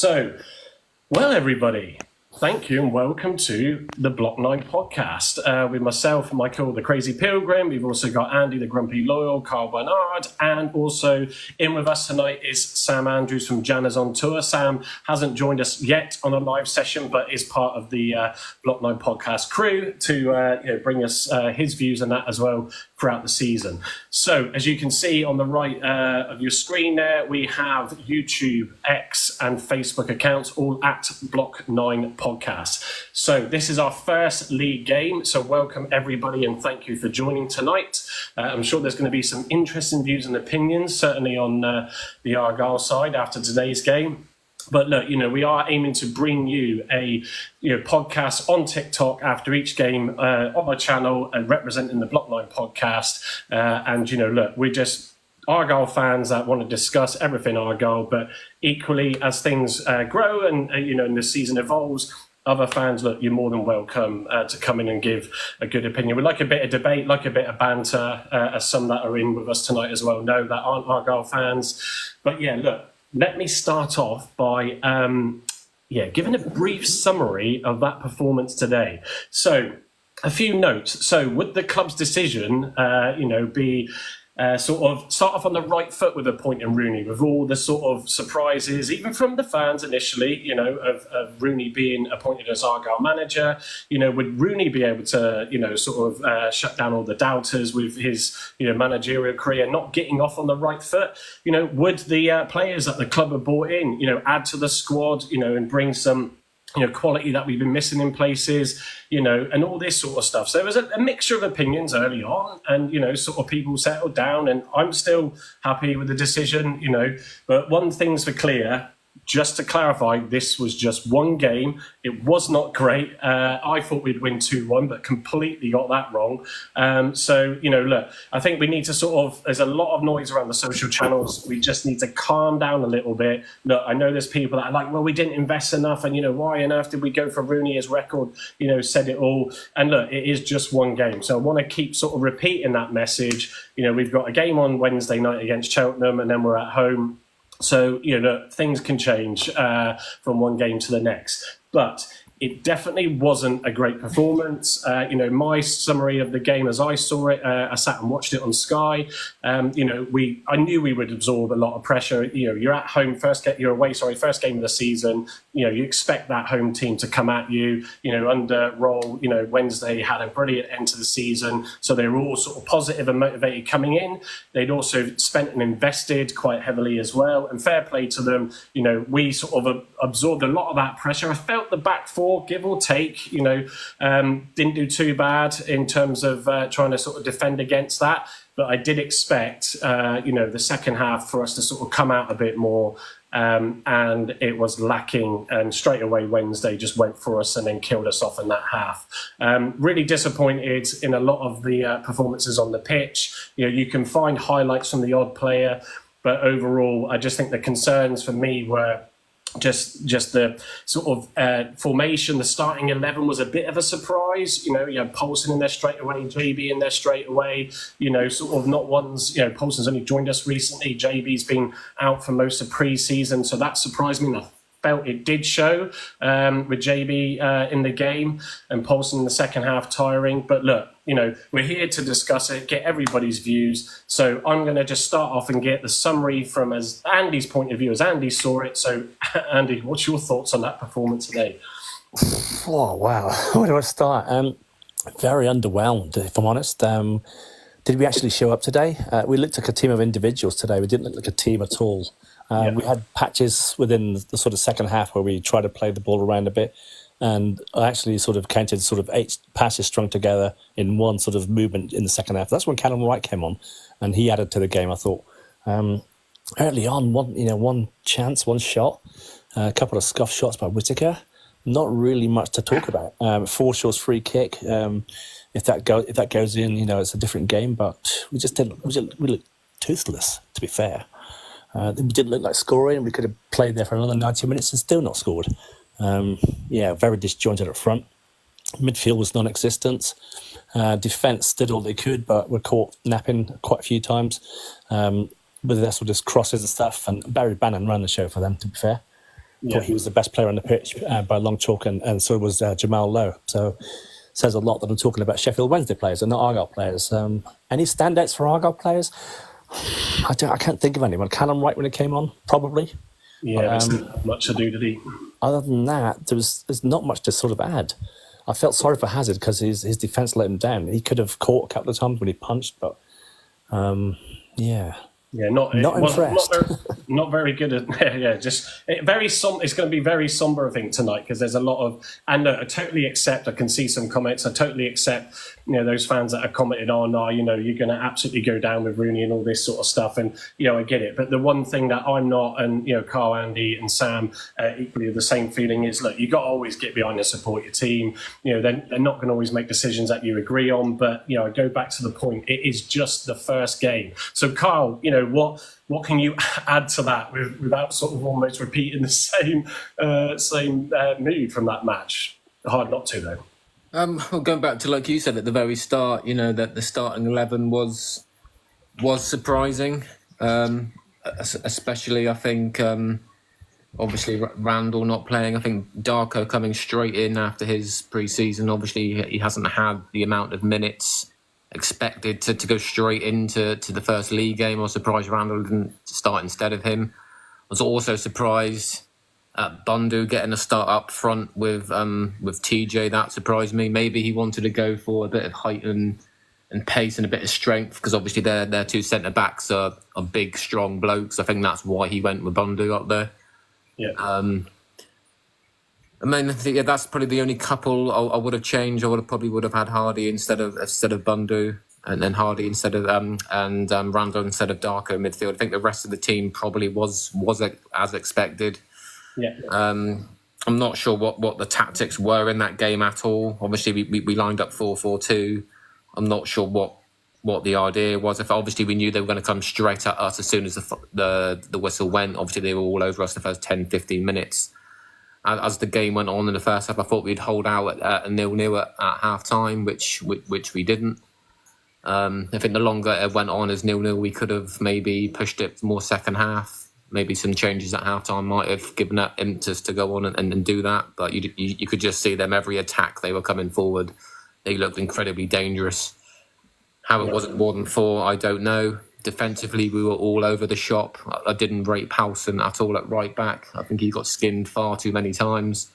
Well, everybody, thank you and welcome to the Block 9 podcast with myself, Michael, the Crazy Pilgrim. We've also got Andy, the Grumpy Loyal, Carl Bernard, and also in with us tonight is Sam Andrews from Janners on Tour. Sam hasn't joined us yet on a live session, but is part of the Block 9 podcast crew to bring us his views on that as well throughout the season. So, as you can see on the right of your screen there, we have YouTube, X, and Facebook accounts, all at Block 9 Podcast. So, this is our first league game. So, welcome everybody, and thank you for joining tonight. I'm sure there's going to be some interesting views and opinions, certainly on the Argyle side after today's game. But look, we are aiming to bring you a podcast on TikTok after each game on my channel and representing the Block 9 podcast. Look, we're just Argyle fans that want to discuss everything Argyle, but equally as things grow and and the season evolves, other fans, look, you're more than welcome to come in and give a good opinion. We like a bit of debate, like a bit of banter, as some that are in with us tonight as well know that aren't Argyle fans. But yeah, look. Let me start off by giving a brief summary of that performance today. So, a few notes. So, would the club's decision, be sort of start off on the right foot with a point in Rooney, with all the sort of surprises, even from the fans initially, of Rooney being appointed as Argyle manager? Would Rooney be able to, shut down all the doubters with his, managerial career not getting off on the right foot? Would the players that the club have brought in, add to the squad, and bring some quality that we've been missing in places, and all this sort of stuff. So there was a mixture of opinions early on, and, sort of people settled down, and I'm still happy with the decision, But one thing's for clear, just to clarify, this was just one game. It was not great. I thought we'd win 2-1, but completely got that wrong. Look, I think we need to there's a lot of noise around the social channels. We just need to calm down a little bit. Look, I know there's people that are like, well, we didn't invest enough, and, why on earth did we go for Rooney? His record, said it all. And look, it is just one game. So I want to keep sort of repeating that message. We've got a game on Wednesday night against Cheltenham, and then we're at home. So, look, things can change from one game to the next. But it definitely wasn't a great performance. My summary of the game as I saw it, I sat and watched it on Sky. I knew we would absorb a lot of pressure. You're at home, first game of the season. You expect that home team to come at you. Under Rhol, Wednesday had a brilliant end to the season. So they were all sort of positive and motivated coming in. They'd also spent and invested quite heavily as well. And fair play to them. We sort of absorbed a lot of that pressure. I felt the back four, give or take, didn't do too bad in terms of trying to sort of defend against that. But I did expect, the second half for us to sort of come out a bit more. And it was lacking, and straight away Wednesday just went for us and then killed us off in that half. Really disappointed in a lot of the performances on the pitch. You can find highlights from the odd player, but overall I just think the concerns for me were just the sort of formation. The starting 11 was a bit of a surprise. You had Poulsen in there straight away, JB in there straight away. Sort of not ones. Poulsen's only joined us recently. JB's been out for most of pre-season, so that surprised me. And I felt it did show with JB in the game, and Poulsen in the second half tiring. But look, we're here to discuss it, get everybody's views. So I'm going to just start off and get the summary from as Andy's point of view, as Andy saw it. So Andy, what's your thoughts on that performance today? Oh, wow. Where do I start? Very underwhelmed, if I'm honest. Did we actually show up today? We looked like a team of individuals today. We didn't look like a team at all. We had patches within the sort of second half where we tried to play the ball around a bit. And I actually sort of counted sort of 8 passes strung together in one sort of movement in the second half. That's when Callum Wright came on, and he added to the game, I thought. Early on, one chance, one shot, a couple of scuff shots by Whittaker. Not really much to talk about. Forshaw's free kick. If that goes in, it's a different game. But we looked toothless, to be fair. We didn't look like scoring. We could have played there for another 90 minutes and still not scored. Very disjointed up front. Midfield was non-existent. Defence did all they could, but were caught napping quite a few times. With their sort of crosses and stuff. And Barry Bannon ran the show for them, to be fair. Thought he was the best player on the pitch by a long chalk, and so was Jamal Lowe. So says a lot that I'm talking about Sheffield Wednesday players and not Argyle players. Any standouts for Argyle players? I can't think of anyone. Callum Wright when it came on, probably. Yeah, there's not much to do, did he? Other than that, there's not much to sort of add. I felt sorry for Hazard because his defence let him down. He could have caught a couple of times when he punched, but yeah. Yeah, not impressed. Not very good at just very somber. It's going to be very somber, I think, tonight because there's a lot of. And I totally accept. I can see some comments. I totally accept. Those fans that are commented on, you're going to absolutely go down with Rooney and all this sort of stuff, and I get it. But the one thing that I'm not, and Carl, Andy, and Sam equally have the same feeling is, look, you got to always get behind and support your team. They're not going to always make decisions that you agree on, but I go back to the point. It is just the first game. So, Carl, what can you add to that without sort of almost repeating the same mood from that match? Hard not to, though. Well, going back to, like you said at the very start, that the starting 11 was surprising, especially I think obviously Randall not playing. I think Darko coming straight in after his pre-season. Obviously he hasn't had the amount of minutes expected to go straight into the first league game. I was surprised Randall didn't start instead of him. I was also surprised at Bundu getting a start up front with TJ. That surprised me. Maybe he wanted to go for a bit of height and pace and a bit of strength because obviously their two centre backs are big, strong blokes. I think that's why he went with Bundu up there. Yeah. I mean, that's probably the only couple I would have changed. I probably would have had Hardy instead of Bundu, and then Hardy instead of Randall instead of Darko midfield. I think the rest of the team probably was as expected. Yeah. I'm not sure what the tactics were in that game at all. Obviously, we lined up 4-4-2. I'm not sure what the idea was. If obviously we knew they were going to come straight at us as soon as the whistle went. Obviously, they were all over us the first 10-15 minutes. As the game went on in the first half, I thought we'd hold out at a 0-0 at half time, which we didn't. I think the longer it went on as 0-0, we could have maybe pushed it more second half. Maybe some changes at half time might have given that impetus to go on and do that. But you could just see them every attack they were coming forward. They looked incredibly dangerous. How it wasn't more than 4, I don't know. Defensively, we were all over the shop. I didn't rate Powson at all at right back. I think he got skinned far too many times.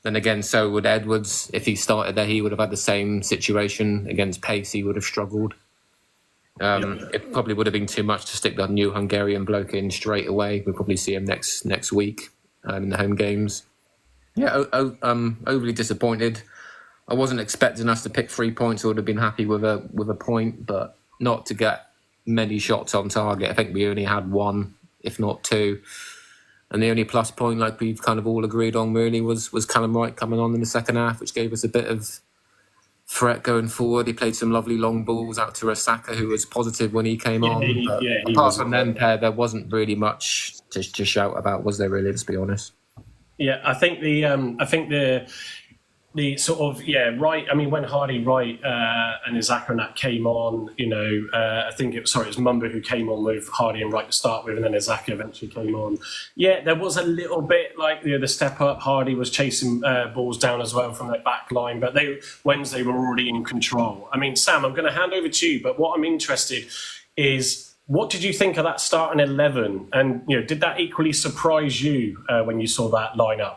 Then again, so would Edwards. If he started there, he would have had the same situation. Against pace, he would have struggled. It probably would have been too much to stick that new Hungarian bloke in straight away. We'll probably see him next week in the home games. Yeah, overly disappointed. I wasn't expecting us to pick 3 points. I would have been happy with a point, but not to get many shots on target. I think we only had 1, if not 2. And the only plus point, like we've kind of all agreed on, really, was Callum Wright coming on in the second half, which gave us a bit of threat going forward. He played some lovely long balls out to Osaka, who was positive when he came on. Apart from them pair, there wasn't really much to shout about, was there really, let's be honest? Yeah, I think the sort of, right. I mean, when Hardy, Wright, and Izaka and that came on, I think it was Mumba who came on with Hardy and Wright to start with, and then Izaka eventually came on. Yeah, there was a little bit like the step up. Hardy was chasing balls down as well from their back line, but Wednesday were already in control. I mean, Sam, I'm going to hand over to you, but what I'm interested is, what did you think of that starting 11? And did that equally surprise you when you saw that lineup?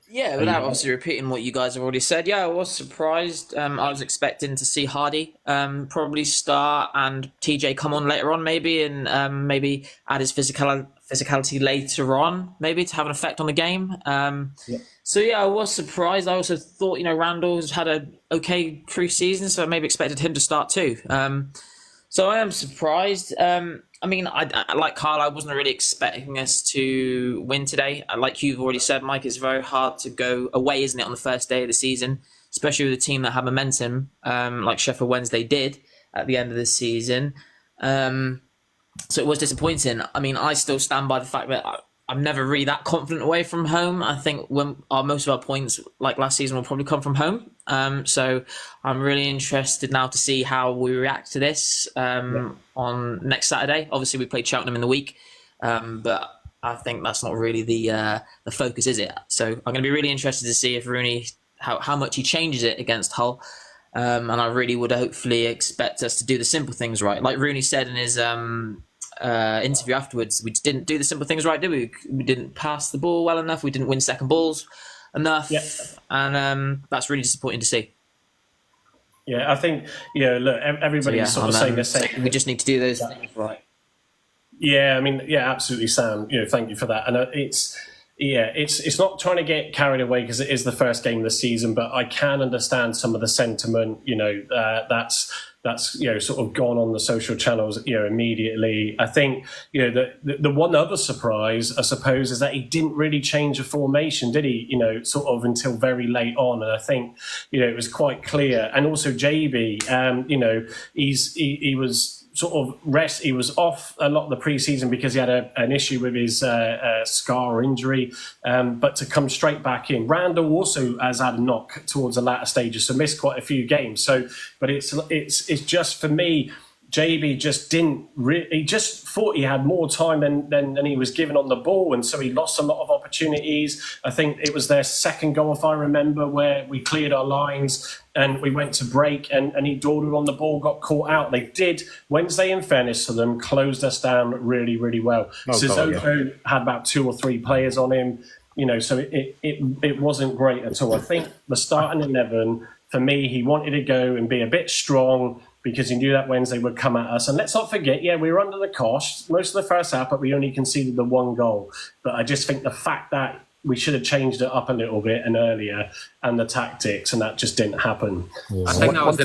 Yeah, without obviously repeating what you guys have already said, I was surprised. I was expecting to see Hardy probably start and TJ come on later on maybe, and maybe add his physicality later on, maybe to have an effect on the game. So I was surprised. I also thought, Randall's had an okay pre-season, so I maybe expected him to start too. So I am surprised. I mean, I like Carl, I wasn't really expecting us to win today. Like you've already said, Mike, it's very hard to go away, isn't it, on the first day of the season, especially with a team that had momentum, like Sheffield Wednesday did at the end of the season. So it was disappointing. I mean, I still stand by the fact that I'm never really that confident away from home. I think most of our points, like last season, will probably come from home. So I'm really interested now to see how we react to this on next Saturday. Obviously, we played Cheltenham in the week. but I think that's not really the focus, is it? So I'm going to be really interested to see if Rooney how much he changes it against Hull. And I really would hopefully expect us to do the simple things right. Like Rooney said in his interview afterwards, we just didn't do the simple things right, did we? We didn't pass the ball well enough. We didn't win second balls enough. Yeah. And that's really disappointing to see. Yeah, I think, look, everybody's sort of saying the same. We just need to do those things right. Yeah, I mean, yeah, absolutely, Sam. Thank you for that. And it's not trying to get carried away because it is the first game of the season, but I can understand some of the sentiment. That's sort of gone on the social channels, immediately. I think, the one other surprise, I suppose, is that he didn't really change the formation, did he? Sort of until very late on, and I think, it was quite clear. And also JB, he was sort of he was off a lot of the pre-season because he had an issue with his scar or injury, but to come straight back in. Randall also has had a knock towards the latter stages, so missed quite a few games. So, but it's just, for me, JB just didn't he just thought he had more time than he was given on the ball, and so he lost a lot of opportunities. I think it was their second goal, if I remember, where we cleared our lines and we went to break and he dawdled on the ball, got caught out. They did, Wednesday, in fairness to them, closed us down really, really well. Sissoko had about 2 or 3 players on him, so it wasn't great at all. I think the starting 11, for me, he wanted to go and be a bit strong, because he knew that Wednesday would come at us. And let's not forget, we were under the cosh most of the first half, but we only conceded the 1 goal. But I just think the fact that we should have changed it up a little bit and earlier, and the tactics, and that just didn't happen. Yeah. I think that was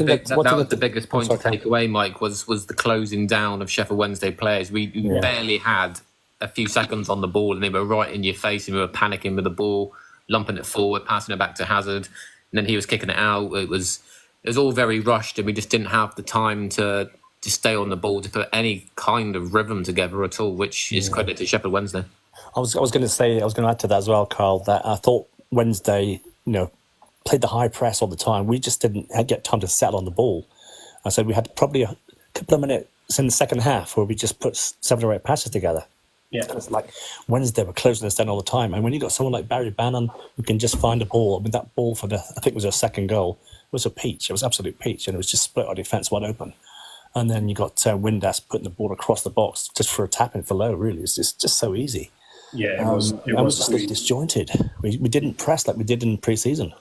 the biggest point to take away, Mike, was the closing down of Sheffield Wednesday players. We barely had a few seconds on the ball, and they were right in your face, and we were panicking with the ball, lumping it forward, passing it back to Hazard, and then he was kicking it out. It was all very rushed, and we just didn't have the time to stay on the ball, to put any kind of rhythm together at all, which is credit to Sheffield Wednesday. I was going to add to that as well, Carl, that I thought Wednesday, played the high press all the time. We just didn't get time to settle on the ball. I said we had probably a couple of minutes in the second half where we just put 7 or 8 passes together. Yeah, it's like Wednesday were closing us down all the time. And when you got someone like Barry Bannon who can just find a ball, I mean, that ball for I think it was our second goal, was a peach. It was absolute peach, and it was just split our defence wide open. And then you got Windass putting the ball across the box just for a tap in for low. Really, it's just so easy. Yeah, it was just disjointed. We didn't press like we did in pre-season.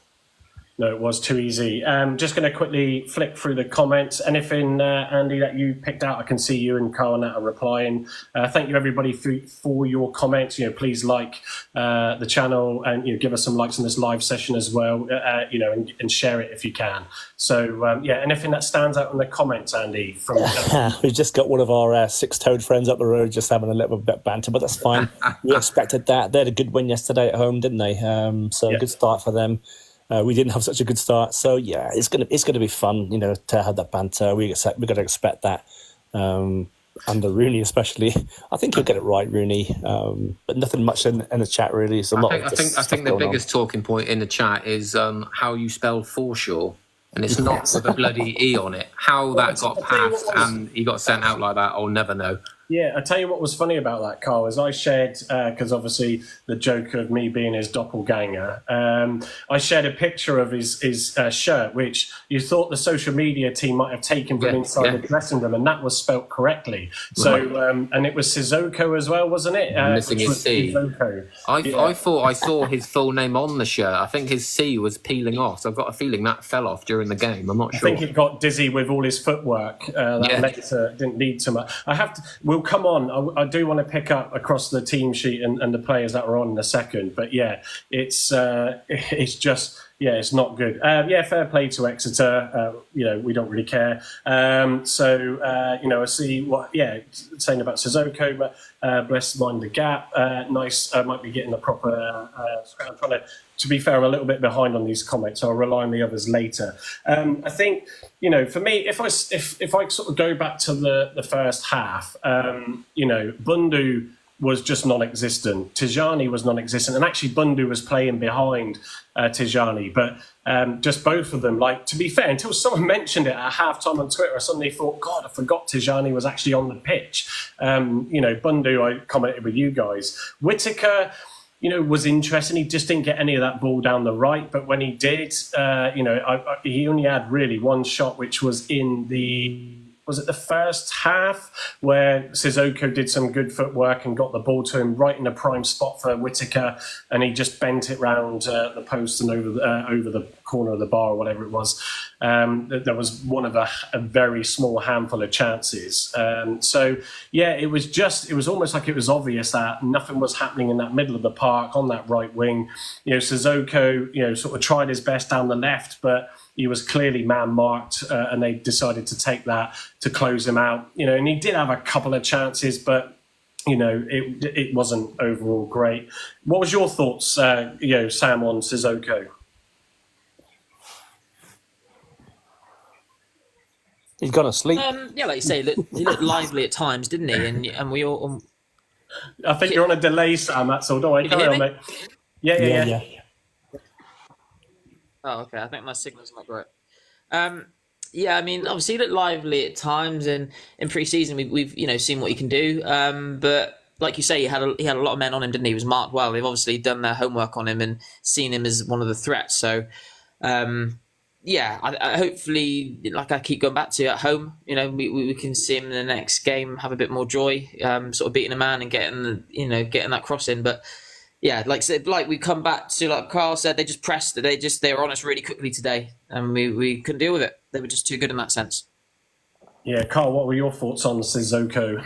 No, it was too easy. Just going to quickly flick through the comments. Anything, Andy, that you picked out? I can see you and Carl and Nat are replying. Thank you, everybody, for your comments. Please like the channel and give us some likes on this live session as well. And share it if you can. So anything that stands out in the comments, Andy? From we've just got one of our 6-toed friends up the road just having a little bit of banter, but that's fine. We expected that. They had a good win yesterday at home, didn't they? Good start for them. We didn't have such a good start, so it's gonna be fun, to have that banter. We got to expect that under Rooney, especially. I think he'll get it right, Rooney. But nothing much in the chat really. It's I think the biggest talking point in the chat is how you spell foreshore, and it's not with a bloody E on it. How that got passed and he got sent out like that, I'll never know. Yeah, I tell you what was funny about that, Carl, is I shared, because obviously the joke of me being his doppelganger, I shared a picture of his shirt, which you thought the social media team might have taken from inside the dressing room, and that was spelt correctly. So, and it was Sissoko as well, wasn't it? Missing his C. I thought I saw his full name on the shirt. I think his C was peeling off, so I've got a feeling that fell off during the game. I'm not sure. I think he got dizzy with all his footwork. Didn't need too much. We'll come on. I do want to pick up across the team sheet and the players that were on in a second. But it's just it's not good. Fair play to Exeter. We don't really care. I see what saying about Sissoko, but bless mind the gap. Nice. Might be getting a proper. I'm trying to be fair, I'm a little bit behind on these comments, so I'll rely on the others later. I think, for me, if I sort of go back to the first half, Bundu was just non-existent. Tijani was non-existent, and actually Bundu was playing behind Tijani. But just both of them, like, to be fair, until someone mentioned it at halftime on Twitter, I suddenly thought, God, I forgot Tijani was actually on the pitch. Bundu, I commented with you guys. Whittaker, was interesting. He just didn't get any of that ball down the right. But when he did, he only had really one shot, which was in was it the first half, where Sissoko did some good footwork and got the ball to him right in a prime spot for Whittaker, and he just bent it round the post and over the corner of the bar or whatever it was. There was one of a very small handful of chances. It was almost like it was obvious that nothing was happening in that middle of the park on that right wing. Sissoko, sort of tried his best down the left, but he was clearly man-marked, and they decided to take that to close him out. And he did have a couple of chances, but it wasn't overall great. What was your thoughts, Sam, on Sissoko? He's gone to sleep. Like you say, he looked lively at times, didn't he? And we all. I think you're on a delay, Sam. That's all. Don't worry. Carry on, mate. Yeah. Oh, okay. I think my signal's not great. Obviously he looked lively at times, and in pre-season we've seen what he can do. But like you say, he had a lot of men on him, didn't he? He was marked well. They've obviously done their homework on him and seen him as one of the threats. So, I hopefully, like I keep going back to, at home, we can see him in the next game have a bit more joy, sort of beating a man and getting that cross in, but. Yeah, like we come back to, like Carl said, they just pressed. They were on us really quickly today, and we couldn't deal with it. They were just too good in that sense. Yeah, Carl, what were your thoughts on Sissoko?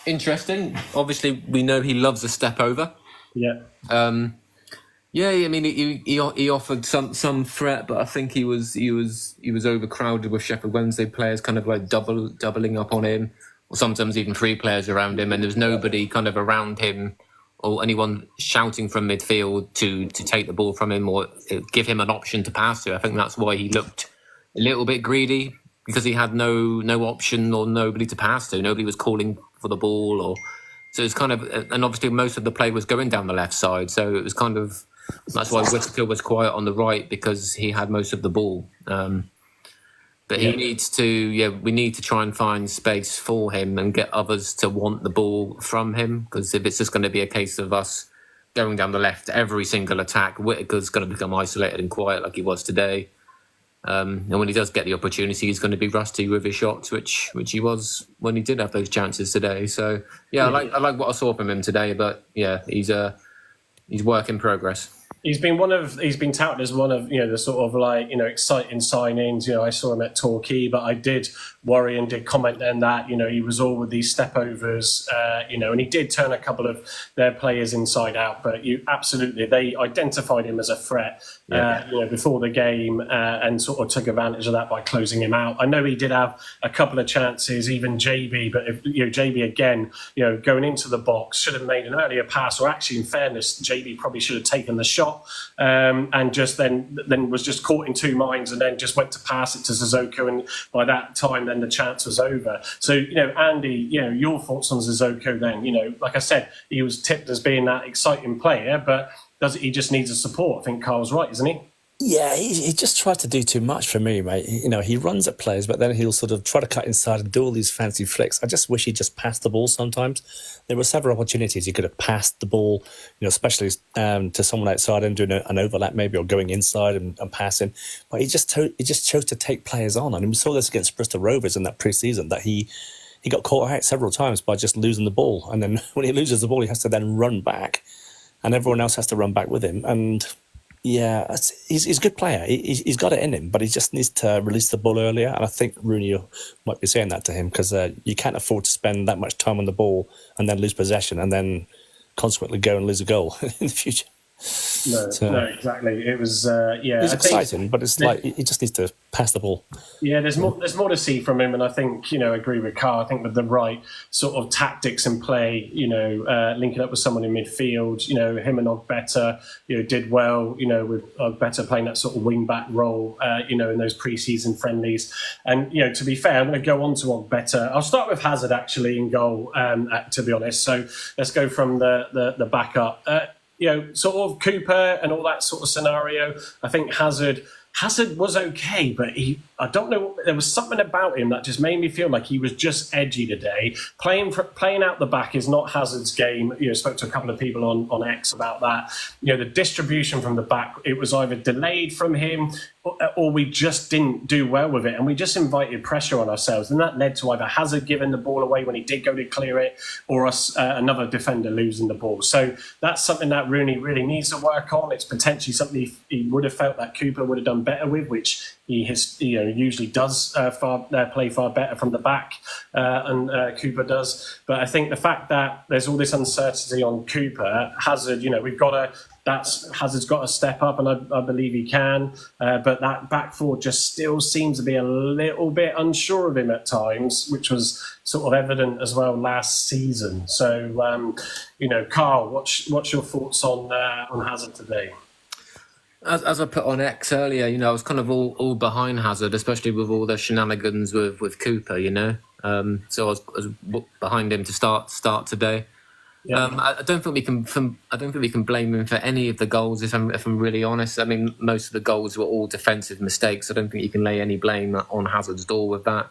Interesting. Obviously, we know he loves a step over. Yeah. He offered some threat, but I think he was overcrowded with Sheffield Wednesday players, kind of like doubling up on him. Or sometimes even three players around him, and there was nobody kind of around him or anyone shouting from midfield to take the ball from him or give him an option to pass to. I think that's why he looked a little bit greedy, because he had no option or nobody to pass to. Nobody was calling for the ball, so it's kind of, and obviously most of the play was going down the left side, so it was kind of, that's why Whittaker was quiet on the right, because he had most of the ball. But he needs to, we need to try and find space for him and get others to want the ball from him. Because if it's just going to be a case of us going down the left every single attack, Whittaker's going to become isolated and quiet like he was today. And when he does get the opportunity, he's going to be rusty with his shots, which he was when he did have those chances today. So I like what I saw from him today. But he's work in progress. He's been touted as one of the sort of exciting signings. I saw him at Torquay, but I did worry and did comment then that he was all with these step overs, and he did turn a couple of their players inside out. But they identified him as a threat, before the game, and sort of took advantage of that by closing him out. I know he did have a couple of chances, even JB, but if JB again, going into the box, should have made an earlier pass, or actually, in fairness, JB probably should have taken the shot. And just then was just caught in two minds, and then just went to pass it to Sissoko, and by that time then the chance was over. So Andy, your thoughts on Sissoko then? Like I said, he was tipped as being that exciting player, but he just needs the support? I think Carl's right, isn't he? Yeah, he just tries to do too much for me, mate. He runs at players, but then he'll sort of try to cut inside and do all these fancy flicks. I just wish he'd just passed the ball sometimes. There were several opportunities he could have passed the ball, especially to someone outside and doing an overlap maybe, or going inside and passing. But he just chose to take players on. And we saw this against Bristol Rovers in that pre-season, that he got caught out several times by just losing the ball. And then when he loses the ball, he has to then run back, and everyone else has to run back with him. And yeah, he's a good player. He's got it in him, but he just needs to release the ball earlier. And I think Rooney might be saying that to him, because you can't afford to spend that much time on the ball and then lose possession and then consequently go and lose a goal in the future. No, So, no, exactly. It was, it's I think, exciting, but it's like he just needs to pass the ball. yeah, there's more to see from him, and I think, I agree with Carl. I think with the right sort of tactics and play, linking up with someone in midfield, him and Ogbetta, did well, with Ogbetta playing that sort of wing back role, in those pre-season friendlies. And to be fair, I'm going to go on to Ogbetta. I'll start with Hazard actually in goal, to be honest. So let's go from the back up. Sort of Cooper and all that sort of scenario. I think Hazard was okay, but I don't know. There was something about him that just made me feel like he was just edgy today. Playing out the back is not Hazard's game. Spoke to a couple of people on X about that. The distribution from the back, it was either delayed from him or we just didn't do well with it, and we just invited pressure on ourselves, and that led to either Hazard giving the ball away when he did go to clear it, or us another defender losing the ball. So that's something that Rooney really needs to work on. It's potentially something he would have felt that Cooper would have done better with, which he usually does play far better from the back, and Cooper does. But I think the fact that there's all this uncertainty on Cooper, Hazard, Hazard's got to step up, and I believe he can. But that back four just still seems to be a little bit unsure of him at times, which was sort of evident as well last season. So, Carl, what's your thoughts on Hazard today? As I put on X earlier, I was kind of all behind Hazard, especially with all the shenanigans with Cooper. So I was behind him to start today. Yeah. I don't think we can blame him for any of the goals. If I'm really honest, I mean, most of the goals were all defensive mistakes. I don't think you can lay any blame on Hazard's door with that.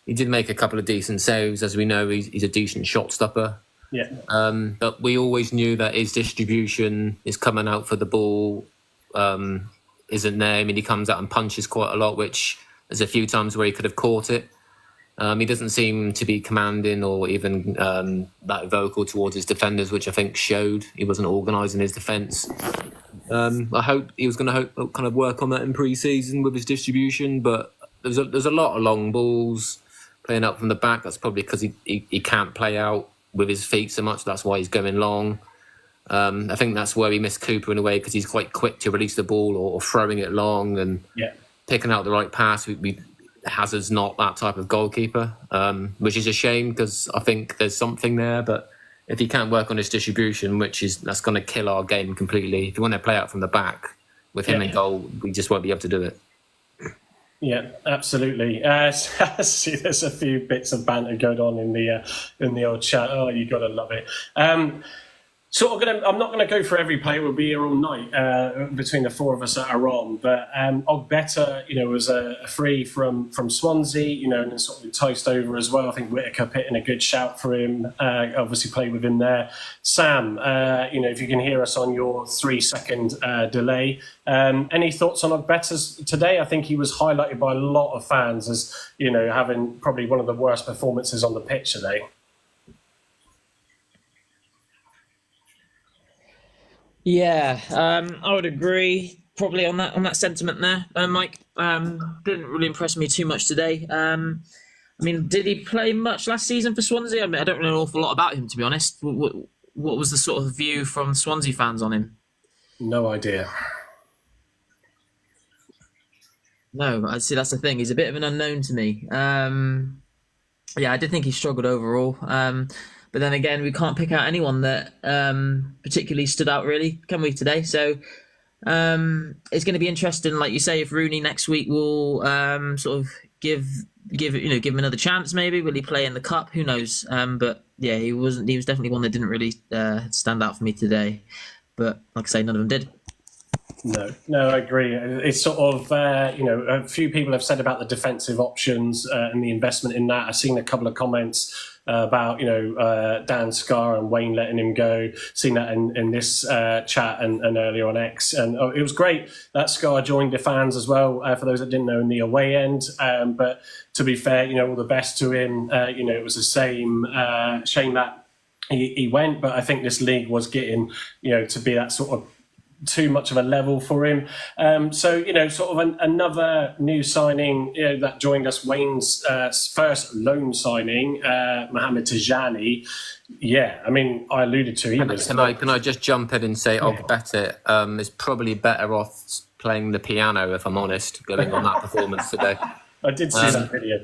He did make a couple of decent saves, as we know. He's a decent shot stopper. Yeah. But we always knew that his distribution, his coming out for the ball, isn't there. I mean, he comes out and punches quite a lot, which there's a few times where he could have caught it. He doesn't seem to be commanding or even that vocal towards his defenders, which I think showed. He wasn't organising his defence. I hope he was going to kind of work on that in pre-season with his distribution, but there's a lot of long balls playing up from the back. That's probably because he can't play out with his feet so much. That's why he's going long. I think that's where we missed Cooper in a way, because he's quite quick to release the ball or throwing it long and picking out the right pass. Hazard's not that type of goalkeeper, which is a shame because I think there's something there. But if he can't work on his distribution, that's going to kill our game completely. If you want to play out from the back with him in goal, we just won't be able to do it. Yeah, absolutely. See, there's a few bits of banter going on in the old chat. Oh, you got to love it. I'm not going to go for every player. We'll be here all night between the four of us that are on. But Ogbetta, was a free from Swansea, and then sort of enticed over as well. I think Whittaker put in a good shout for him. Obviously played with him there. Sam, if you can hear us on your 3-second delay, any thoughts on Ogbetta's today? I think he was highlighted by a lot of fans as having probably one of the worst performances on the pitch today. Yeah, I would agree probably on that sentiment there, Mike. Didn't really impress me too much today. I mean, did he play much last season for Swansea? I mean, I don't know an awful lot about him, to be honest. What was the sort of view from Swansea fans on him? No idea. No, I see. That's the thing. He's a bit of an unknown to me. I did think he struggled overall. But then again, we can't pick out anyone that particularly stood out, really, can we, today? So it's going to be interesting, like you say, if Rooney next week will sort of give him another chance. Maybe will he play in the cup? Who knows? But yeah, he was definitely one that didn't really stand out for me today. But like I say, none of them did. No, I agree. It's sort of, a few people have said about the defensive options and the investment in that. I've seen a couple of comments about, Dan Scarr and Wayne letting him go. Seen that in this chat and earlier on X. And it was great that Scarr joined the fans as well, for those that didn't know, in the away end. But to be fair, all the best to him. It was the same shame that he went. But I think this league was getting, to be that sort of too much of a level for him. So, sort of another new signing, that joined us, Wayne's first loan signing, Mohamed Tijani. Yeah, I mean, I alluded to him. Can I just jump in and say, Ogbette is probably better off playing the piano, if I'm honest, going on that performance today. I did see that video.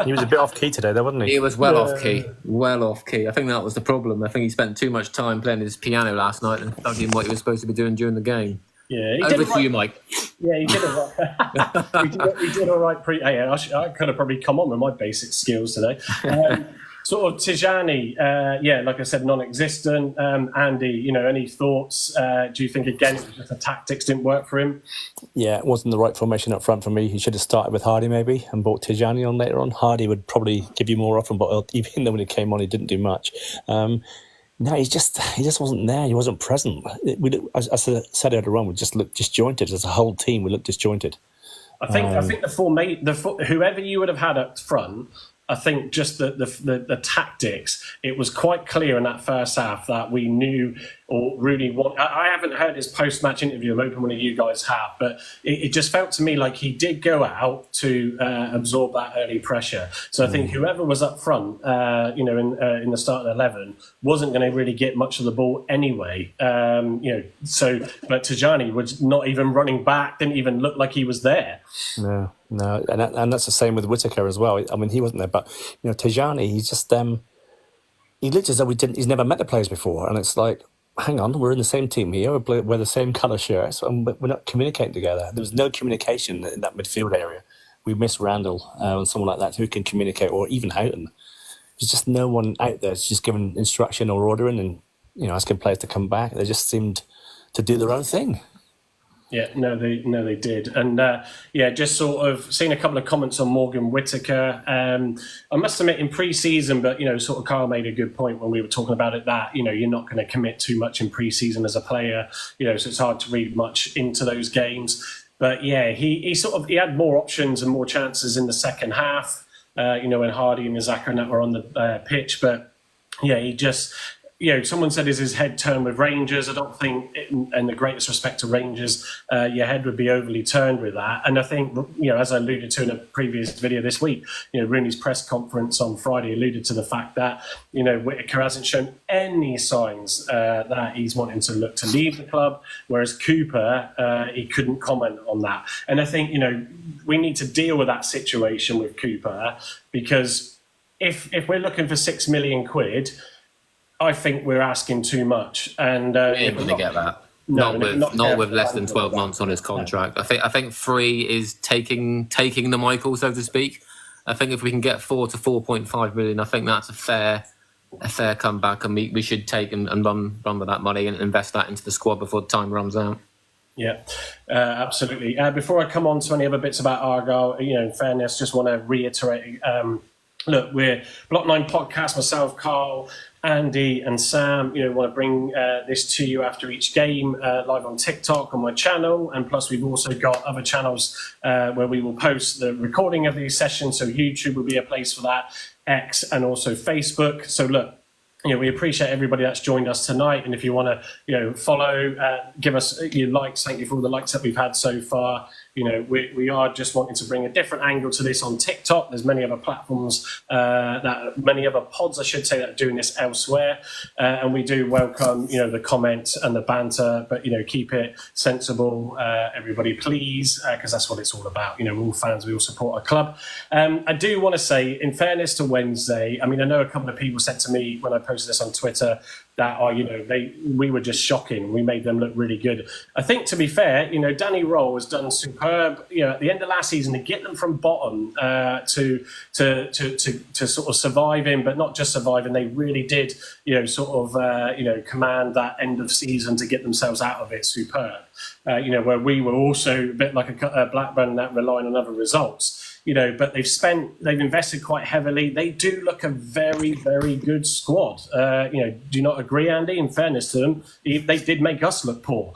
He was a bit off key today, though, wasn't he? He was well off key. Well off key. I think that was the problem. I think he spent too much time playing his piano last night and studying what he was supposed to be doing during the game. Yeah, over to you, Mike. Yeah, he did all right. he did all right. I could have probably come on with my basic skills today. Sort of Tijani, like I said, non-existent. Andy, any thoughts? Do you think, again, it was just the tactics didn't work for him? Yeah, it wasn't the right formation up front for me. He should have started with Hardy maybe and brought Tijani on later on. Hardy would probably give you more often, but even though when he came on, he didn't do much. No, he just wasn't there. He wasn't present. As I said earlier on, we just looked disjointed as a whole team. We looked disjointed. I think whoever you would have had up front, I think just the tactics, it was quite clear in that first half that we knew, or Rooney I haven't heard his post-match interview. I'm hoping one of you guys have, but it just felt to me like he did go out to absorb that early pressure. So I think whoever was up front, in the starting 11, wasn't going to really get much of the ball anyway. But Tijani was not even running back, didn't even look like he was there. No, and that's the same with Whittaker as well. I mean, he wasn't there, but Tijani, he's just he looked as though he's never met the players before, and it's like, hang on, we're in the same team here, we're the same colour shirts, and we're not communicating together. There was no communication in that midfield area. We missed Randall and someone like that who can communicate, or even Houghton. There's just no one out there just giving instruction or ordering and asking players to come back. They just seemed to do their own thing. Yeah, they did. And just sort of seeing a couple of comments on Morgan Whittaker. I must admit, in pre-season, but, sort of Carl made a good point when we were talking about it, that, you're not going to commit too much in pre-season as a player, so it's hard to read much into those games. But yeah, he had more options and more chances in the second half, when Hardy and Izaka and that were on the pitch. But yeah, he just... someone said, is his head turned with Rangers? I don't think, and the greatest respect to Rangers, your head would be overly turned with that. And I think, as I alluded to in a previous video this week, Rooney's press conference on Friday alluded to the fact that, Whittaker hasn't shown any signs that he's wanting to look to leave the club, whereas Cooper, he couldn't comment on that. And I think, we need to deal with that situation with Cooper, because if we're looking for £6 million, I think we're asking too much, and we ain't going to get that. Not with less than 12 months on his contract. I think 3 is taking the Michael, so to speak. I think if we can get 4 to 4.5 million, I think that's a fair comeback, and we should take and run with that money and invest that into the squad before the time runs out. Yeah, absolutely. Before I come on to any other bits about Argyle, in fairness, just want to reiterate. Look, we're Block 9 Podcast. Myself, Carl, Andy and Sam, want to bring this to you after each game, live on TikTok on my channel, and plus we've also got other channels where we will post the recording of these sessions. So YouTube will be a place for that, X, and also Facebook. So look, we appreciate everybody that's joined us tonight, and if you want to, follow, give us your likes. Thank you for all the likes that we've had so far. We are just wanting to bring a different angle to this on TikTok. There's many other platforms, many other pods, I should say, that are doing this elsewhere. And we do welcome, the comments and the banter, but, keep it sensible, everybody, please, because that's what it's all about. We're all fans, we all support our club. I do want to say, in fairness to Wednesday, I mean, I know a couple of people said to me when I posted this on Twitter that, we were just shocking. We made them look really good. I think, to be fair, Danny Rhol has done superb, at the end of last season, to get them from bottom to sort of surviving, but not just surviving. They really did, command that end of season to get themselves out of it superb. Where we were also a bit like a Blackburn that relying on other results. But they've invested quite heavily. They do look a very, very good squad. Do you not agree, Andy? In fairness to them, they did make us look poor.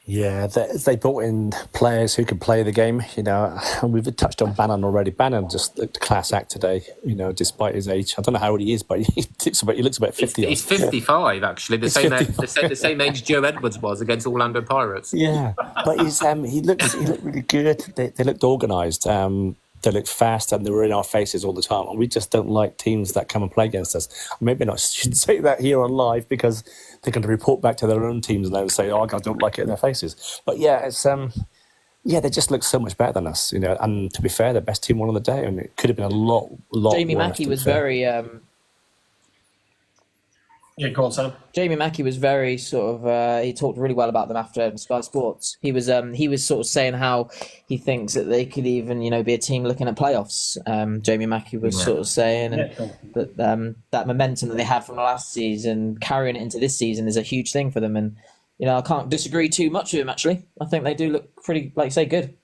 Yeah, they brought in players who could play the game, and we've touched on Bannon already. Bannon just looked a class act today, despite his age. I don't know how old he is, but he looks about 50. He's 55, actually. The same age Joe Edwards was against Orlando Pirates. Yeah, but he looked really good. They looked organised. They looked fast, and they were in our faces all the time. And we just don't like teams that come and play against us. Maybe I shouldn't say that here on live because they're going to report back to their own teams and then say, "Oh, I don't like it in their faces." But yeah, it's they just look so much better than us, And to be fair, the best team won on the day, and it could have been a lot. Jamie Mackey was very. Yeah, go on, Sam. Jamie Mackey was very sort of. He talked really well about them after Sky Sports. He was sort of saying how he thinks that they could even be a team looking at playoffs. Jamie Mackey was sort of saying that that momentum that they had from the last season carrying it into this season is a huge thing for them. And I can't disagree too much with him. Actually, I think they do look pretty, like you say, good.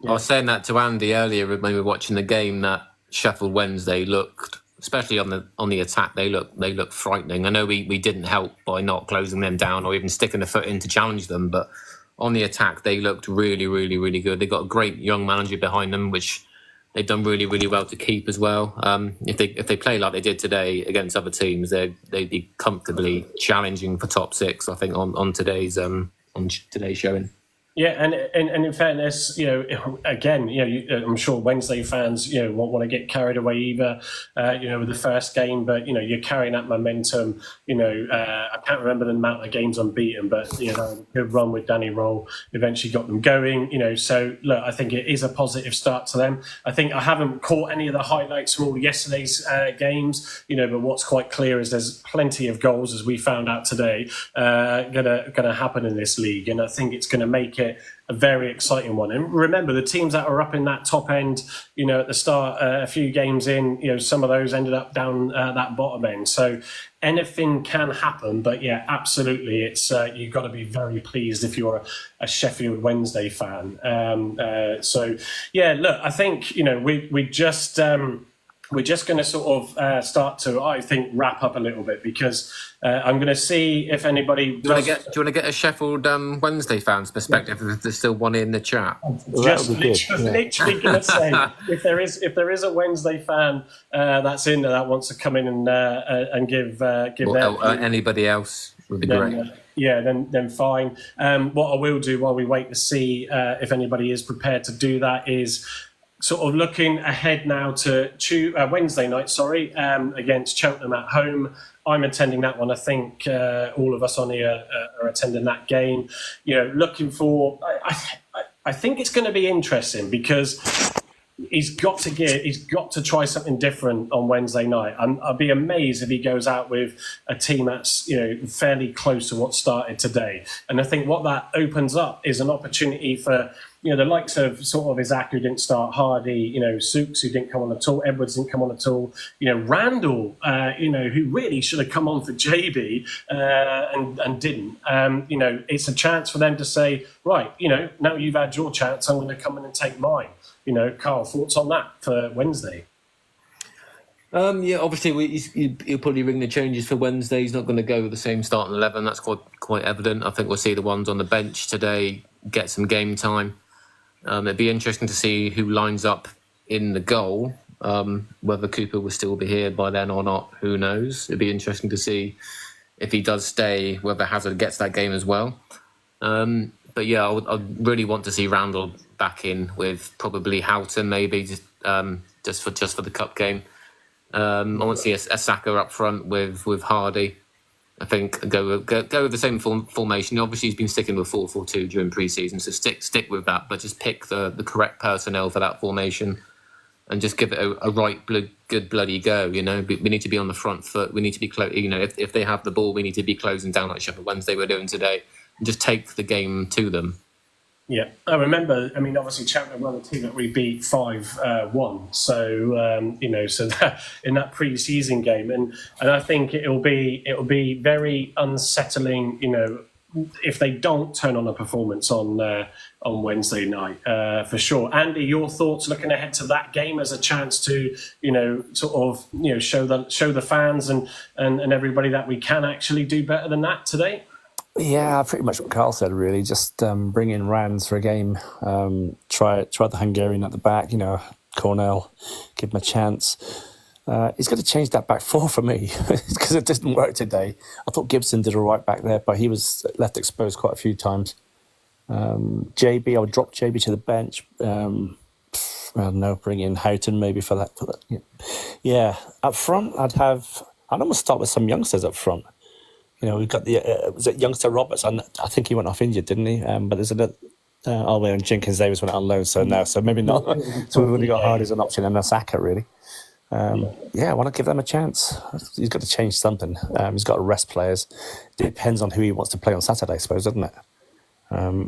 I was saying that to Andy earlier when we were watching the game that Sheffield Wednesday looked, especially on the attack, they look frightening. I know we didn't help by not closing them down or even sticking a foot in to challenge them, but on the attack they looked really, really, really good. They got a great young manager behind them, which they've done really, really well to keep as well. If they play like they did today against other teams, they'd be comfortably challenging for top six, I think, on today's showing. Yeah, and in fairness, again, I'm sure Wednesday fans, won't want to get carried away either, with the first game, but you're carrying that momentum. I can't remember the amount of games unbeaten, but good run with Danny Rhol eventually got them going. So look, I think it is a positive start to them. I think I haven't caught any of the highlights from all yesterday's games, but what's quite clear is there's plenty of goals, as we found out today, gonna happen in this league, and I think it's going to make it a very exciting one. And remember, the teams that are up in that top end, at the start, a few games in, some of those ended up down that bottom end. So anything can happen. But yeah, absolutely, it's you've got to be very pleased if you're a Sheffield Wednesday fan. So yeah, look, I think we're just going to sort of start to, I think, wrap up a little bit because I'm going to see if anybody. Do you want to get a Sheffield Wednesday fans' perspective? If there's still one in the chat, just literally going to say if there is a Wednesday fan that's in there that wants to come in and give their anybody else would be great. Then fine. What I will do while we wait to see if anybody is prepared to do that is sort of looking ahead now to Wednesday night, against Cheltenham at home. I'm attending that one. I think all of us on here are attending that game. Looking for. I think it's going to be interesting because he's got to try something different on Wednesday night. I'd be amazed if he goes out with a team that's fairly close to what started today. And I think what that opens up is an opportunity for the likes of sort of Isaac, who didn't start, Hardy, Souks, who didn't come on at all, Edwards didn't come on at all, Randall, who really should have come on for JB and didn't. It's a chance for them to say, right, now you've had your chance, I'm going to come in and take mine. Carl, thoughts on that for Wednesday? Obviously he'll probably ring the changes for Wednesday. He's not going to go with the same starting 11. That's quite evident. I think we'll see the ones on the bench today get some game time. It'd be interesting to see who lines up in the goal. Whether Cooper will still be here by then or not, who knows? It'd be interesting to see if he does stay, whether Hazard gets that game as well. But yeah, I'd really want to see Randall back in with probably Houghton, maybe just for the cup game. I want to see a Saka up front with Hardy. I think go with the same formation. Obviously, he's been sticking with 4-4-2 during pre-season, so stick with that. But just pick the correct personnel for that formation, and just give it a good bloody go. We need to be on the front foot. We need to be close. If they have the ball, we need to be closing down like Sheffield Wednesday were doing today, and just take the game to them. Yeah, I remember. I mean, obviously, Cheltenham were the team that we beat 5-1. So so that in that pre-season game, and I think it'll be very unsettling. If they don't turn on a performance on Wednesday night, for sure. Andy, your thoughts looking ahead to that game as a chance to show the fans and everybody that we can actually do better than that today. Yeah, pretty much what Carl said, really. Just bring in Rands for a game. Try the Hungarian at the back, Cornell, give him a chance. He's got to change that back four for me because it didn't work today. I thought Gibson did all right back there, but he was left exposed quite a few times. JB, I would drop JB to the bench. I don't know, bring in Houghton maybe for that. Yeah, up front, I'd almost start with some youngsters up front. We've got was it youngster Roberts? I think he went off injured, didn't he? But there's another. And Jenkins Davis went on loan, so maybe not. So we've only got Hardy as an option and Osaka, really. I want to give them a chance. He's got to change something. He's got to rest players. It depends on who he wants to play on Saturday, I suppose, doesn't it?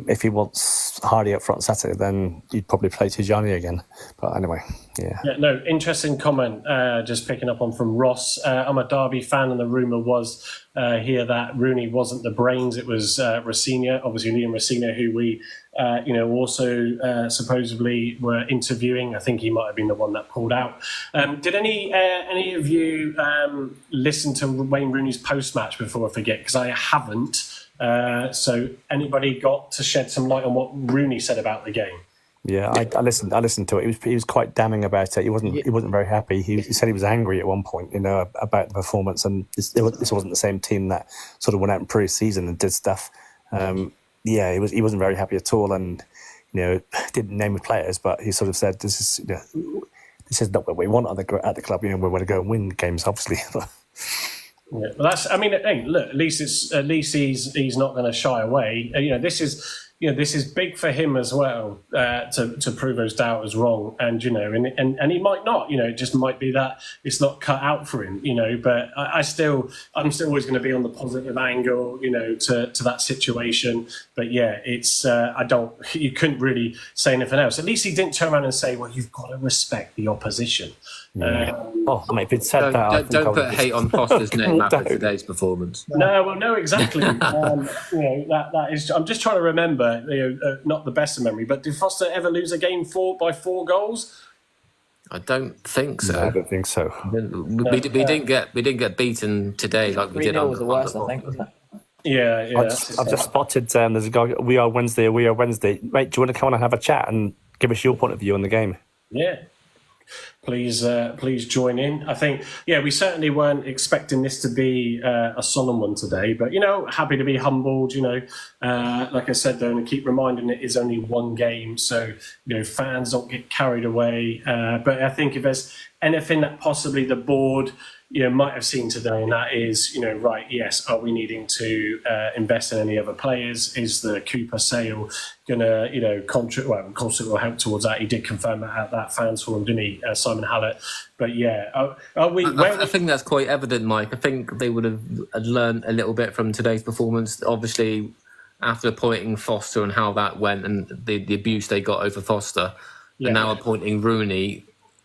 If he wants Hardy up front Saturday, then he'd probably play Tijani again. But anyway, yeah. No, interesting comment. Just picking up on from Ross. I'm a Derby fan, and the rumour was here that Rooney wasn't the brains. It was Rossini, obviously Liam Rossini, who we also supposedly were interviewing. I think he might have been the one that pulled out. Did any of you listen to Wayne Rooney's post-match before I forget? Because I haven't. So anybody got to shed some light on what Rooney said about the game? Yeah, I listened to it. He was quite damning about it. He wasn't very happy. He said he was angry at one point, about the performance, and this wasn't the same team that sort of went out in pre-season and did stuff. He wasn't very happy at all, and didn't name the players, but he sort of said this is not what we want at the club. We want to go and win games, obviously. Yeah, well, hey, look. At least he's not going to shy away. This is big for him as well to prove those doubters wrong, and and he might not. It just might be that it's not cut out for him. But I'm still always going to be on the positive angle. To that situation. But yeah, it's you couldn't really say anything else. At least he didn't turn around and say, "Well, you've got to respect the opposition." Yeah. Mate, if he'd said don't put hate on Foster's name after today's performance. No, exactly. That is. I'm just trying to remember. Not the best of memory, but did Foster ever lose a game by 4 goals? I don't think so. No, I don't think so. We didn't get beaten today like we did on the worst, I think, wasn't it? Yeah. I've just spotted. There's a guy. We are Wednesday. Mate, do you want to come on and have a chat and give us your point of view on the game? Yeah. Please join in. I think, we certainly weren't expecting this to be a solemn one today, but, happy to be humbled, like I said, though, and keep reminding it is only one game. So, fans don't get carried away. But I think if there's anything that possibly the board, might have seen today, and that is, right, yes, are we needing to invest in any other players? Is the Cooper sale going to, contribute? Well, of course it will help towards that. He did confirm that at that fans forum, didn't he, Simon Hallett? But yeah, are we? I think that's quite evident, Mike. I think they would have learned a little bit from today's performance. Obviously, after appointing Foster and how that went and the abuse they got over Foster, and now appointing Rooney.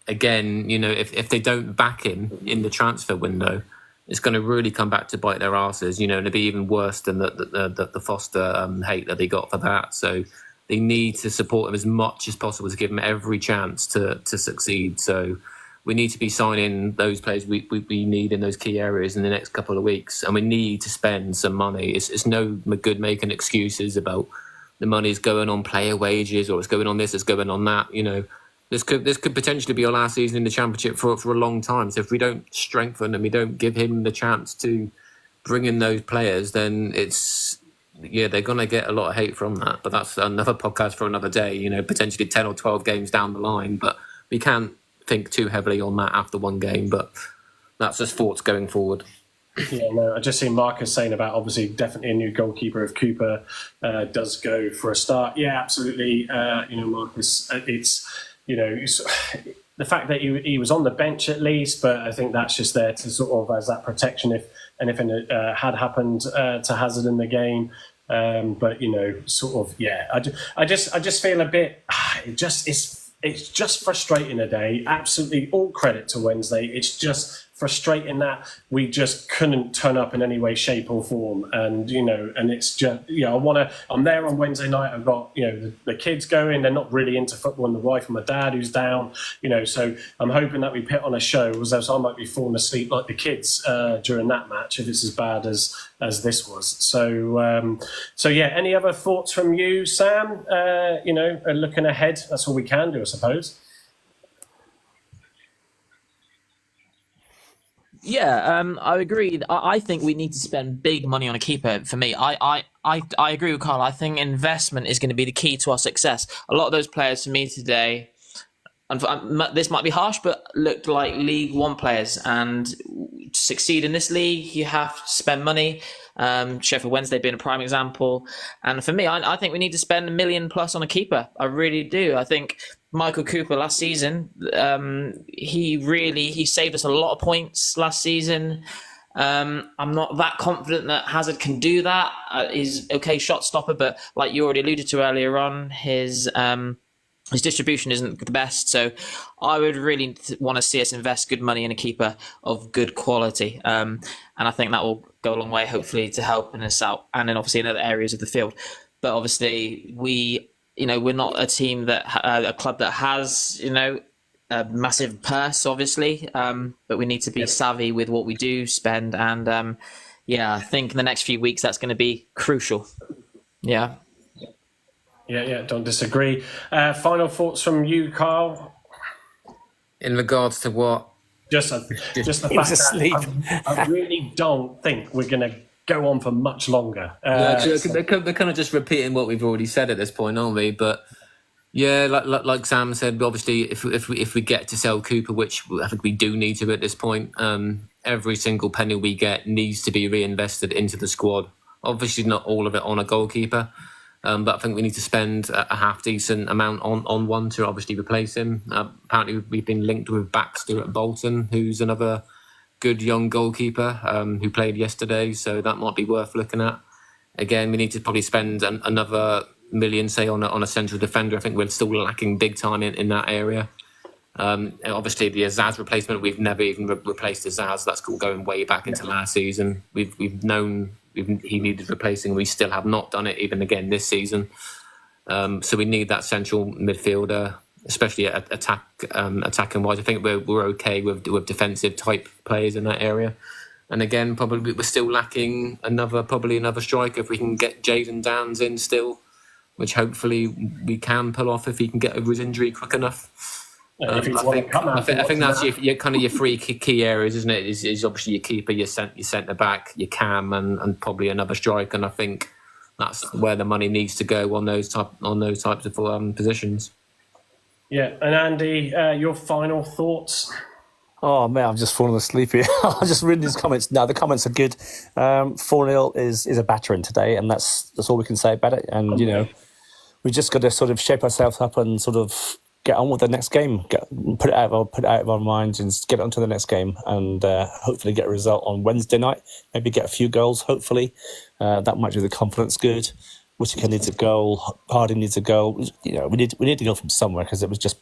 Again, if they don't back him in the transfer window, it's going to really come back to bite their asses, and it'll be even worse than the Foster hate that they got for that. So they need to support him as much as possible to give him every chance to succeed. So we need to be signing those players we need in those key areas in the next couple of weeks, and we need to spend some money. It's no good making excuses about the money's going on player wages or it's going on this, it's going on that, This could potentially be our last season in the Championship for a long time. So if we don't strengthen and we don't give him the chance to bring in those players, then they're going to get a lot of hate from that. But that's another podcast for another day, potentially 10 or 12 games down the line. But we can't think too heavily on that after one game. But that's just thoughts going forward. Yeah, no, I just seen Marcus saying about obviously definitely a new goalkeeper if Cooper does go for a start. Yeah, absolutely. Marcus, it's... the fact that he was on the bench at least, but I think that's just there to sort of as that protection if anything had happened to Hazard in the game. But I just feel a bit. It's just frustrating a day. Absolutely, all credit to Wednesday. It's just frustrating that we just couldn't turn up in any way, shape, or form. And and it's just I'm there on Wednesday night. I've got the kids going. They're not really into football, and the wife and my dad who's down. So I'm hoping that we put on a show, else I might be falling asleep like the kids during that match if it's as bad as this was. So yeah. Any other thoughts from you, Sam? Looking ahead, that's all we can do, I suppose. Yeah, I agree. I think we need to spend big money on a keeper. For me, I agree with Carl. I think investment is going to be the key to our success. A lot of those players for me today, and this might be harsh, but looked like League One players. And to succeed in this league, you have to spend money. Sheffield Wednesday being a prime example. And for me, I think we need to spend $1 million plus on a keeper. I really do. I think Michael Cooper last season, he saved us a lot of points last season. I'm not that confident that Hazard can do that. He's okay shot stopper, but like you already alluded to earlier on, his distribution isn't the best. So I would really want to see us invest good money in a keeper of good quality. And I think that will go a long way, hopefully, to helping us out. And then obviously in other areas of the field. But obviously we're not a team a club that has, a massive purse, obviously. But we need to be savvy with what we do spend. And I think in the next few weeks, that's going to be crucial. Yeah. Yeah, don't disagree. Final thoughts from you, Carl? In regards to what? Just the fact that I really don't think we're going to go on for much longer. They're kind of just repeating what we've already said at this point, aren't we? But yeah, like Sam said, obviously, if we get to sell Cooper, which I think we do need to at this point, every single penny we get needs to be reinvested into the squad. Obviously, not all of it on a goalkeeper. But I think we need to spend a half decent amount on one to obviously replace him. Apparently, we've been linked with Baxter at Bolton, who's another good young goalkeeper who played yesterday. So that might be worth looking at. Again, we need to probably spend another $1 million, say, on a central defender. I think we're still lacking big time in that area. Obviously, the Azaz replacement, we've never even replaced Azaz. That's going way back into last season. We've known he needed replacing. We still have not done it even again this season. So we need that central midfielder, especially attacking wise. I think we're okay with defensive type players in that area. And again, probably we're still lacking another striker. If we can get Jaden Downs in still, which hopefully we can pull off if he can get over his injury quick enough. I think that's your three key areas, isn't it? Is obviously your keeper, your centre back, your cam, and probably another striker. And I think that's where the money needs to go on those types of positions. Yeah, and Andy, your final thoughts? Oh man, I'm just falling asleep here. I'm just reading these comments. No, the comments are good. 4-0 is a battering today, and that's all we can say about it. And we just got to sort of shape ourselves up and sort of get on with the next game. Put it out of our minds and get on to the next game, and hopefully get a result on Wednesday night. Maybe get a few goals. Hopefully, that might do the confidence good. Whittaker needs a goal. Harding needs a goal. We need to go from somewhere because it was just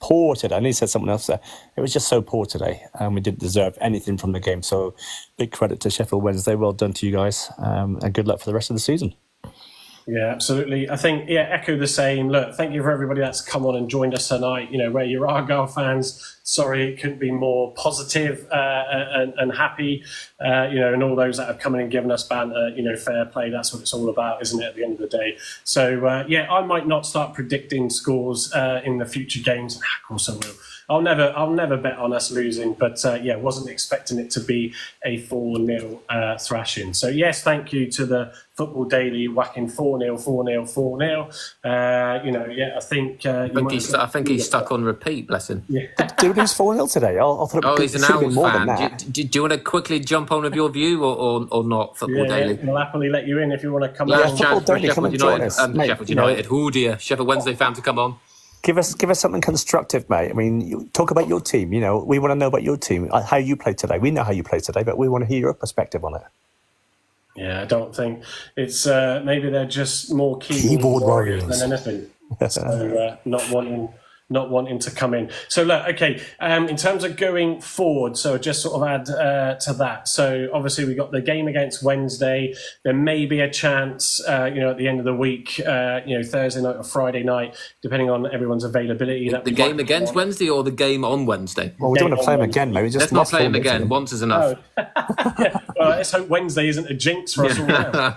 poor today. I need to say something else there. It was just so poor today, and we didn't deserve anything from the game. So, big credit to Sheffield Wednesday. Well done to you guys, and good luck for the rest of the season. Yeah, absolutely. I think, echo the same. Look, thank you for everybody that's come on and joined us tonight. Where you're Argyle fans, sorry it couldn't be more positive and happy. And all those that have come in and given us banter, fair play. That's what it's all about, isn't it, at the end of the day? So, I might not start predicting scores in the future games. Of course I will. I'll never bet on us losing, but wasn't expecting it to be a 4-0 thrashing. So yes, thank you to the Football Daily whacking 4-0, 4-0, 4-0. I think he's stuck on repeat. Bless him. Yeah. Did we lose 4-0 today? I thought he's an Owls fan. Do you want to quickly jump on with your view or not? Football Daily. We'll happily let you in if you want to come on. Football Daily, come and join us. Sheffield United. Oh dear, Sheffield Wednesday fan to come on. Give us something constructive, mate. I mean, talk about your team. We want to know about your team, how you played today. We know how you played today, but we want to hear your perspective on it. Yeah, I don't think it's maybe they're just more keyboard warriors than anything. So not wanting not wanting to come in. So look, okay, in terms of going forward, so just sort of add to that. So obviously we got the game against Wednesday. There may be a chance, at the end of the week, Thursday night or Friday night, depending on everyone's availability. The game against Wednesday or the game on Wednesday? Well, we don't want to play him again, maybe. Let's not play him again. Once is enough. Well, let's hope Wednesday isn't a jinx for us all now.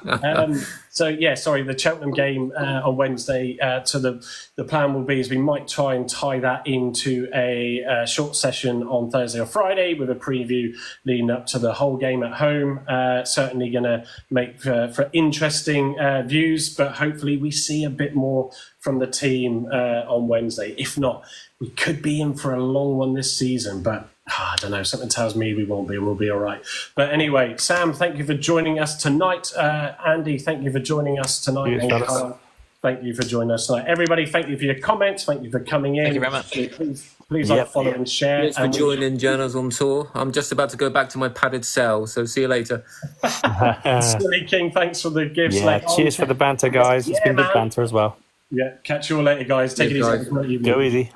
The Cheltenham game on Wednesday. So the plan will be is we might try and tie that into a short session on Thursday or Friday with a preview leading up to the whole game at home. Certainly going to make for interesting views, but hopefully we see a bit more from the team on Wednesday. If not, we could be in for a long one this season, but I don't know. Something tells me we won't be. We'll be all right. But anyway, Sam, thank you for joining us tonight. Andy, thank you for joining us tonight. Yes, and Carl, thank you for joining us tonight. Everybody, thank you for your comments. Thank you for coming in. Thank you very much. Please like, follow, and share. Cheers for joining Journals on Tour. I'm just about to go back to my padded cell, so see you later. Silly King, thanks for the gifts. Yeah, cheers for the banter, guys. It's been good banter as well. Yeah, catch you all later, guys. Take it easy. Go easy.